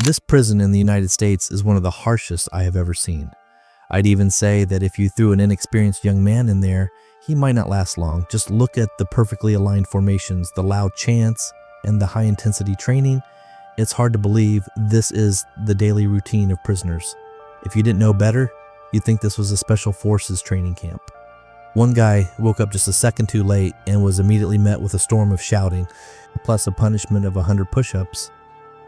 This prison in the United States is one of the harshest I have ever seen. I'd even say that if you threw an inexperienced young man in there, he might not last long. Just look at the perfectly aligned formations, the loud chants, and the high-intensity training. It's hard to believe this is the daily routine of prisoners. If you didn't know better, you'd think this was a special forces training camp. One guy woke up just a second too late and was immediately met with a storm of shouting, plus a punishment of 100 push-ups.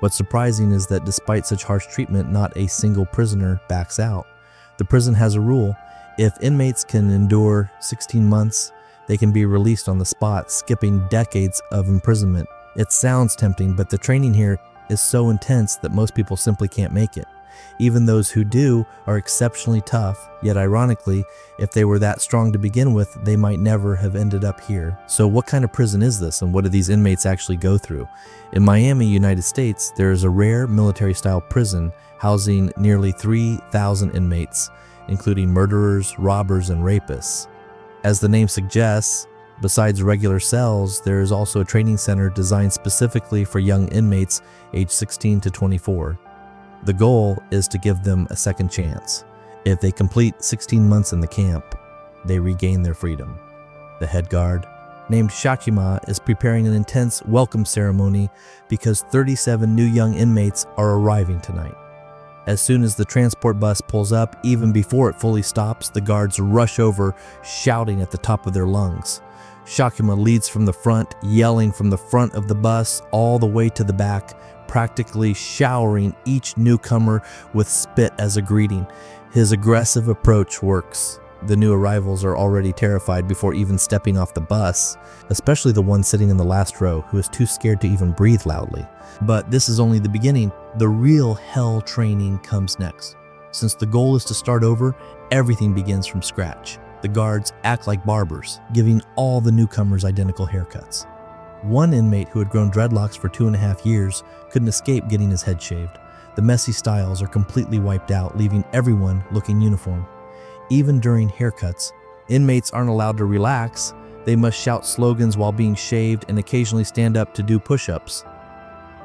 What's surprising is that despite such harsh treatment, not a single prisoner backs out. The prison has a rule: if inmates can endure 16 months, they can be released on the spot, skipping decades of imprisonment. It sounds tempting, but the training here is so intense that most people simply can't make it. Even those who do are exceptionally tough, yet ironically, if they were that strong to begin with, they might never have ended up here. So what kind of prison is this, and what do these inmates actually go through? In Miami, United States, there is a rare military-style prison housing nearly 3,000 inmates, including murderers, robbers, and rapists. As the name suggests, besides regular cells, there is also a training center designed specifically for young inmates aged 16 to 24. The goal is to give them a second chance. If they complete 16 months in the camp, they regain their freedom. The head guard, named Shachima, is preparing an intense welcome ceremony because 37 new young inmates are arriving tonight. As soon as the transport bus pulls up, even before it fully stops, the guards rush over, shouting at the top of their lungs. Shachima leads from the front, yelling from the front of the bus all the way to the back, practically showering each newcomer with spit as a greeting. His aggressive approach works. The new arrivals are already terrified before even stepping off the bus, especially the one sitting in the last row, who is too scared to even breathe loudly. But this is only the beginning. The real hell training comes next. Since the goal is to start over, everything begins from scratch. The guards act like barbers, giving all the newcomers identical haircuts. One inmate who had grown dreadlocks for 2.5 years couldn't escape getting his head shaved. The messy styles are completely wiped out, leaving everyone looking uniform. Even during haircuts, inmates aren't allowed to relax. They must shout slogans while being shaved and occasionally stand up to do push-ups.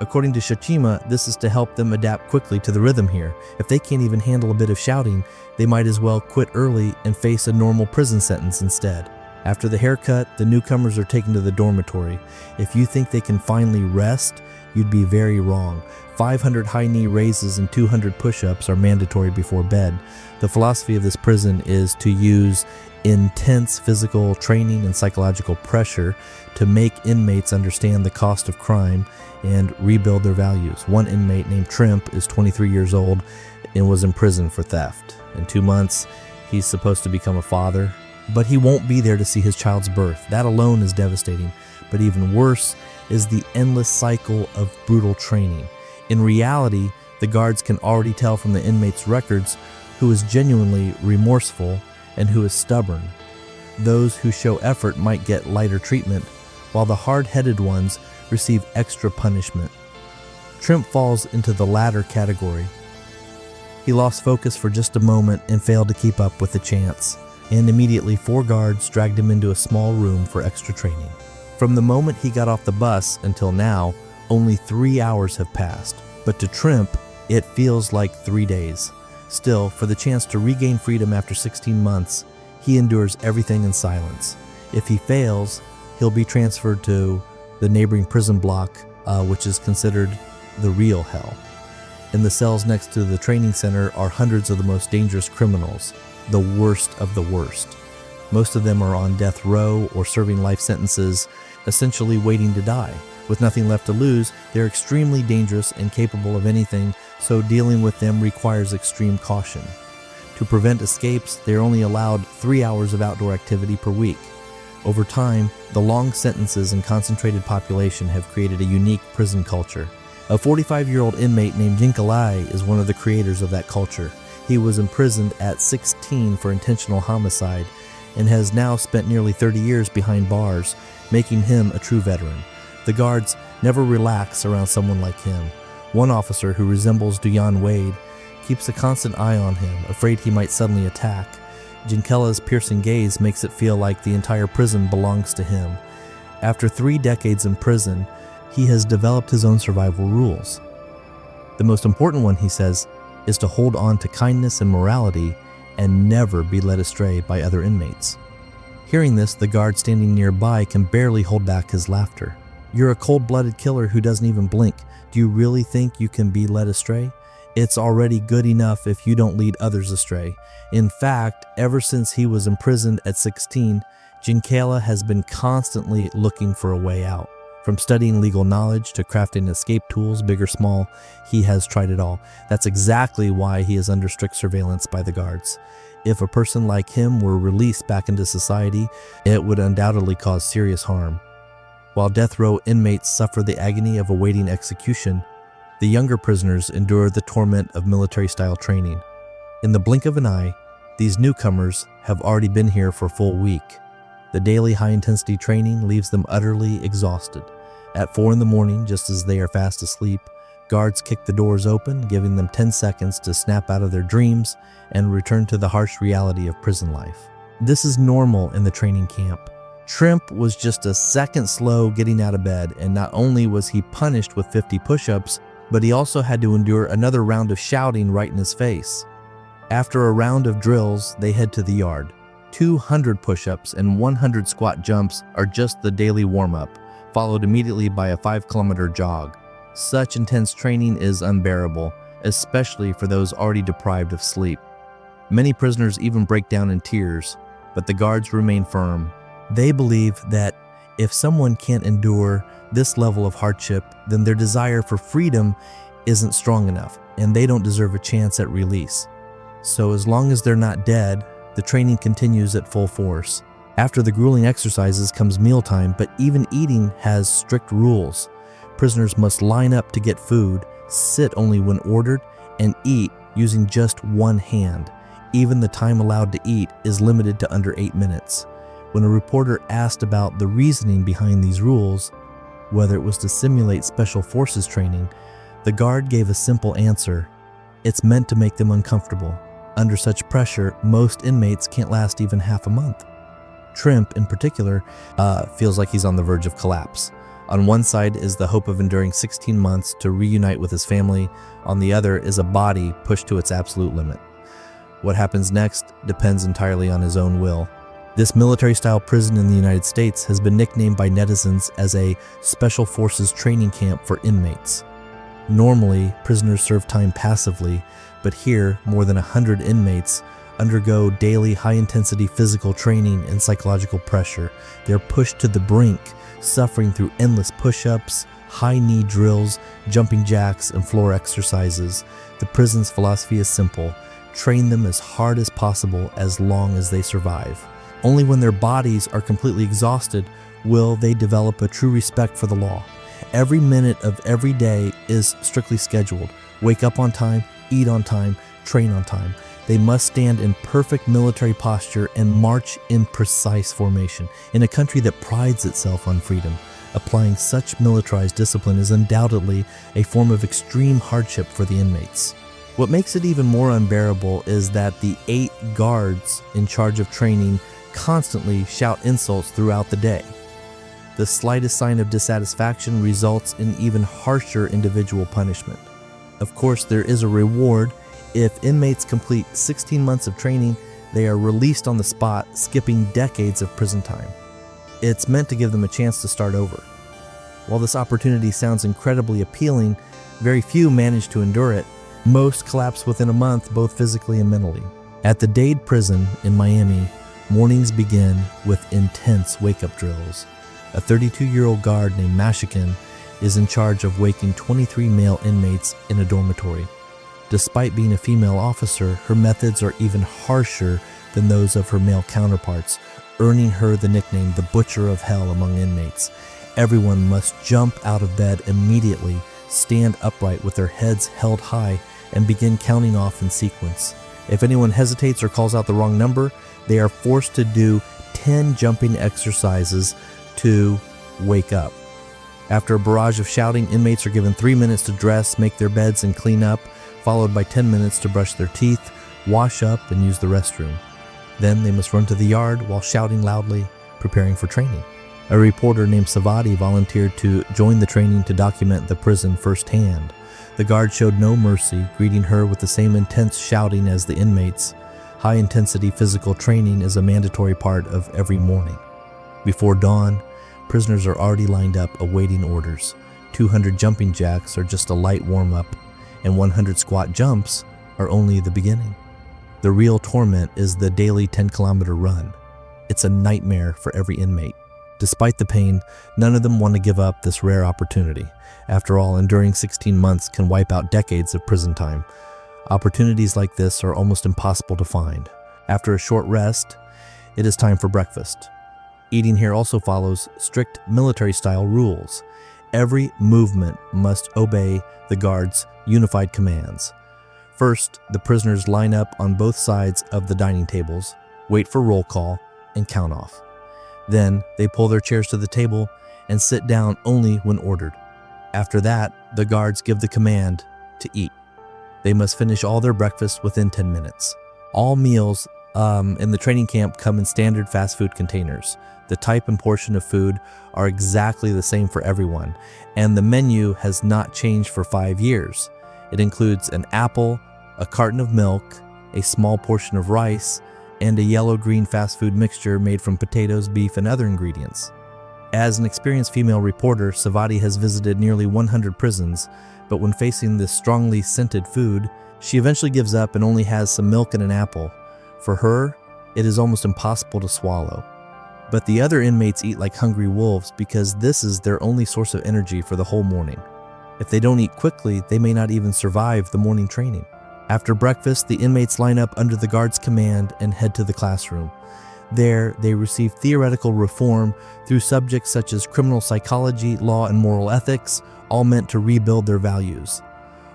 According to Shachima, this is to help them adapt quickly to the rhythm here. If they can't even handle a bit of shouting, they might as well quit early and face a normal prison sentence instead. After the haircut, the newcomers are taken to the dormitory. If you think they can finally rest, you'd be very wrong. 500 high knee raises and 200 push-ups are mandatory before bed. The philosophy of this prison is to use intense physical training and psychological pressure to make inmates understand the cost of crime and rebuild their values. One inmate named Trimp is 23 years old and was in prison for theft. In 2 months, he's supposed to become a father, but he won't be there to see his child's birth. That alone is devastating. But even worse is the endless cycle of brutal training. In reality, the guards can already tell from the inmates' records who is genuinely remorseful and who is stubborn. Those who show effort might get lighter treatment, while the hard-headed ones receive extra punishment. Trimp falls into the latter category. He lost focus for just a moment and failed to keep up with the chants, and immediately 4 guards dragged him into a small room for extra training. From the moment he got off the bus until now, only 3 hours have passed, but to Trimp, it feels like 3 days. Still, for the chance to regain freedom after 16 months, he endures everything in silence. If he fails, he'll be transferred to the neighboring prison block, which is considered the real hell. In the cells next to the training center are hundreds of the most dangerous criminals, the worst of the worst. Most of them are on death row or serving life sentences, essentially waiting to die. With nothing left to lose, they're extremely dangerous and capable of anything, so dealing with them requires extreme caution. To prevent escapes, they're only allowed 3 hours of outdoor activity per week. Over time, the long sentences and concentrated population have created a unique prison culture. A 45-year-old inmate named Jinkalai is one of the creators of that culture. He was imprisoned at 16 for intentional homicide and has now spent nearly 30 years behind bars, making him a true veteran. The guards never relax around someone like him. One officer, who resembles Duyan Wade, keeps a constant eye on him, afraid he might suddenly attack. Jinkela's piercing gaze makes it feel like the entire prison belongs to him. After 3 decades in prison, he has developed his own survival rules. The most important one, he says, is to hold on to kindness and morality and never be led astray by other inmates. Hearing this, the guard standing nearby can barely hold back his laughter. You're a cold-blooded killer who doesn't even blink. Do you really think you can be led astray? It's already good enough if you don't lead others astray. In fact, ever since he was imprisoned at 16, Giancarlo has been constantly looking for a way out. From studying legal knowledge to crafting escape tools, big or small, he has tried it all. That's exactly why he is under strict surveillance by the guards. If a person like him were released back into society, it would undoubtedly cause serious harm. While death row inmates suffer the agony of awaiting execution, the younger prisoners endure the torment of military-style training. In the blink of an eye, these newcomers have already been here for a full week. The daily high-intensity training leaves them utterly exhausted. At 4 in the morning, just as they are fast asleep, guards kick the doors open, giving them 10 seconds to snap out of their dreams and return to the harsh reality of prison life. This is normal in the training camp. Trimp was just a second slow getting out of bed, and not only was he punished with 50 push-ups, but he also had to endure another round of shouting right in his face. After a round of drills, they head to the yard. 200 push-ups and 100 squat jumps are just the daily warm-up, followed immediately by a 5-kilometer jog. Such intense training is unbearable, especially for those already deprived of sleep. Many prisoners even break down in tears, but the guards remain firm. They believe that if someone can't endure this level of hardship, then their desire for freedom isn't strong enough, and they don't deserve a chance at release. So as long as they're not dead, the training continues at full force. After the grueling exercises comes mealtime, but even eating has strict rules. Prisoners must line up to get food, sit only when ordered, and eat using just one hand. Even the time allowed to eat is limited to under 8 minutes. When a reporter asked about the reasoning behind these rules, whether it was to simulate special forces training, the guard gave a simple answer: it's meant to make them uncomfortable. Under such pressure, most inmates can't last even half a month. Trimp, in particular, feels like he's on the verge of collapse. On one side is the hope of enduring 16 months to reunite with his family. On the other is a body pushed to its absolute limit. What happens next depends entirely on his own will. This military-style prison in the United States has been nicknamed by netizens as a special forces training camp for inmates. Normally, prisoners serve time passively, but here, more than 100 inmates undergo daily high-intensity physical training and psychological pressure. They're pushed to the brink, suffering through endless push-ups, high-knee drills, jumping jacks, and floor exercises. The prison's philosophy is simple: train them as hard as possible as long as they survive. Only when their bodies are completely exhausted will they develop a true respect for the law. Every minute of every day is strictly scheduled. Wake up on time, eat on time, train on time. They must stand in perfect military posture and march in precise formation. In a country that prides itself on freedom, applying such militarized discipline is undoubtedly a form of extreme hardship for the inmates. What makes it even more unbearable is that the 8 guards in charge of training constantly shout insults throughout the day. The slightest sign of dissatisfaction results in even harsher individual punishment. Of course, there is a reward. If inmates complete 16 months of training, they are released on the spot, skipping decades of prison time. It's meant to give them a chance to start over. While this opportunity sounds incredibly appealing, very few manage to endure it. Most collapse within a month, both physically and mentally. At the Dade prison in Miami, mornings begin with intense wake-up drills. A 32-year-old guard named Mashikin is in charge of waking 23 male inmates in a dormitory. Despite being a female officer, her methods are even harsher than those of her male counterparts, earning her the nickname the Butcher of Hell among inmates. Everyone must jump out of bed immediately, stand upright with their heads held high, and begin counting off in sequence. If anyone hesitates or calls out the wrong number, they are forced to do 10 jumping exercises to wake up. After a barrage of shouting, inmates are given 3 minutes to dress, make their beds, and clean up, followed by 10 minutes to brush their teeth, wash up, and use the restroom. Then they must run to the yard while shouting loudly, preparing for training. A reporter named Savati volunteered to join the training to document the prison firsthand. The guard showed no mercy, greeting her with the same intense shouting as the inmates. High-intensity physical training is a mandatory part of every morning. Before dawn, prisoners are already lined up awaiting orders. 200 jumping jacks are just a light warm-up, and 100 squat jumps are only the beginning. The real torment is the daily 10-kilometer run. It's a nightmare for every inmate. Despite the pain, none of them want to give up this rare opportunity. After all, enduring 16 months can wipe out decades of prison time. Opportunities like this are almost impossible to find. After a short rest, it is time for breakfast. Eating here also follows strict military-style rules. Every movement must obey the guards' unified commands. First, the prisoners line up on both sides of the dining tables, wait for roll call, and count off. Then, they pull their chairs to the table and sit down only when ordered. After that, the guards give the command to eat. They must finish all their breakfast within 10 minutes. All meals in the training camp come in standard fast food containers. The type and portion of food are exactly the same for everyone, and the menu has not changed for 5 years. It includes an apple, a carton of milk, a small portion of rice, and a yellow-green fast food mixture made from potatoes, beef, and other ingredients. As an experienced female reporter, Savati has visited nearly 100 prisons, but when facing this strongly scented food, she eventually gives up and only has some milk and an apple. For her, it is almost impossible to swallow. But the other inmates eat like hungry wolves because this is their only source of energy for the whole morning. If they don't eat quickly, they may not even survive the morning training. After breakfast, the inmates line up under the guard's command and head to the classroom. There, they receive theoretical reform through subjects such as criminal psychology, law, and moral ethics, all meant to rebuild their values.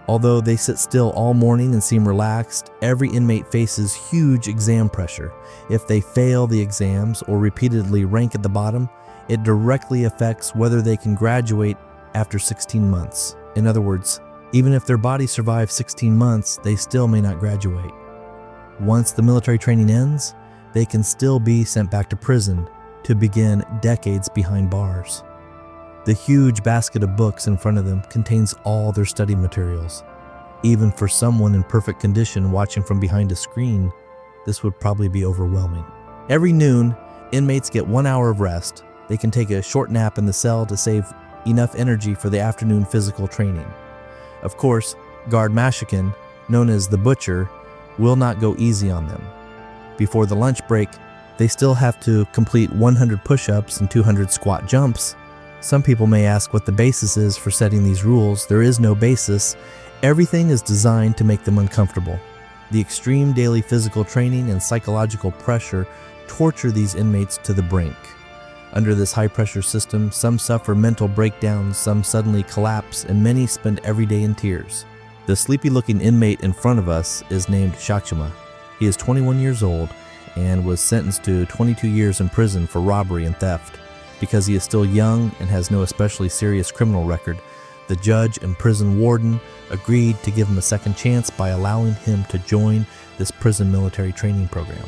Although they sit still all morning and seem relaxed, every inmate faces huge exam pressure. If they fail the exams or repeatedly rank at the bottom, it directly affects whether they can graduate after 16 months. In other words, even if their body survives 16 months, they still may not graduate. Once the military training ends, they can still be sent back to prison to begin decades behind bars. The huge basket of books in front of them contains all their study materials. Even for someone in perfect condition watching from behind a screen, this would probably be overwhelming. Every noon, inmates get 1 hour of rest. They can take a short nap in the cell to save enough energy for the afternoon physical training. Of course, Guard Mashikin, known as the Butcher, will not go easy on them. Before the lunch break, they still have to complete 100 push-ups and 200 squat jumps. Some people may ask what the basis is for setting these rules. There is no basis. Everything is designed to make them uncomfortable. The extreme daily physical training and psychological pressure torture these inmates to the brink. Under this high-pressure system, some suffer mental breakdowns, some suddenly collapse, and many spend every day in tears. The sleepy-looking inmate in front of us is named Shakshama. He is 21 years old and was sentenced to 22 years in prison for robbery and theft. Because he is still young and has no especially serious criminal record, the judge and prison warden agreed to give him a second chance by allowing him to join this prison military training program.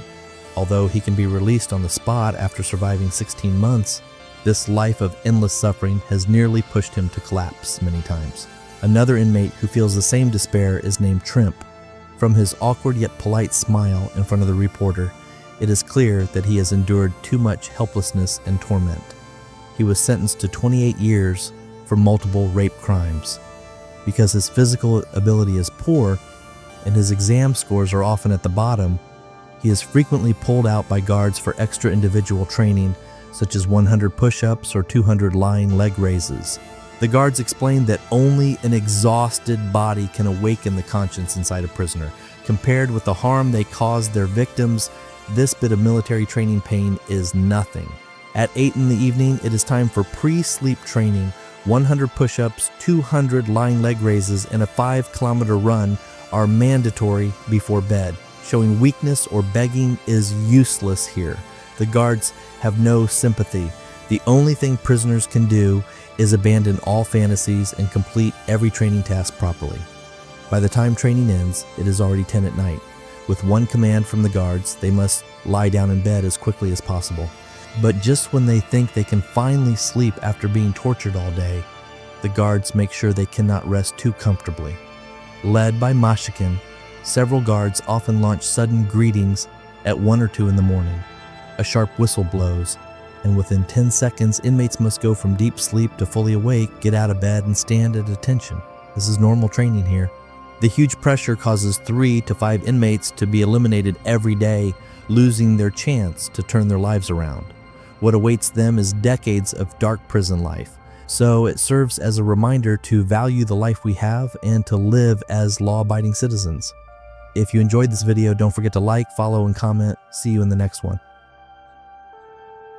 Although he can be released on the spot after surviving 16 months, this life of endless suffering has nearly pushed him to collapse many times. Another inmate who feels the same despair is named Trimp. From his awkward yet polite smile in front of the reporter, it is clear that he has endured too much helplessness and torment. He was sentenced to 28 years for multiple rape crimes. Because his physical ability is poor and his exam scores are often at the bottom, he is frequently pulled out by guards for extra individual training, such as 100 push-ups or 200 lying leg raises. The guards explained that only an exhausted body can awaken the conscience inside a prisoner. Compared with the harm they caused their victims, this bit of military training pain is nothing. At 8 in the evening, it is time for pre-sleep training. 100 push-ups, 200 lying leg raises, and a 5-kilometer run are mandatory before bed. Showing weakness or begging is useless here. The guards have no sympathy. The only thing prisoners can do is abandon all fantasies and complete every training task properly. By the time training ends, it is already 10 at night. With one command from the guards, they must lie down in bed as quickly as possible. But just when they think they can finally sleep after being tortured all day, the guards make sure they cannot rest too comfortably. Led by Mashikin, several guards often launch sudden greetings at 1 or 2 in the morning. A sharp whistle blows, and within 10 seconds, inmates must go from deep sleep to fully awake, get out of bed, and stand at attention. This is normal training here. The huge pressure causes 3 to 5 inmates to be eliminated every day, losing their chance to turn their lives around. What awaits them is decades of dark prison life, so it serves as a reminder to value the life we have and to live as law-abiding citizens. If you enjoyed this video, don't forget to like, follow, and comment. See you in the next one.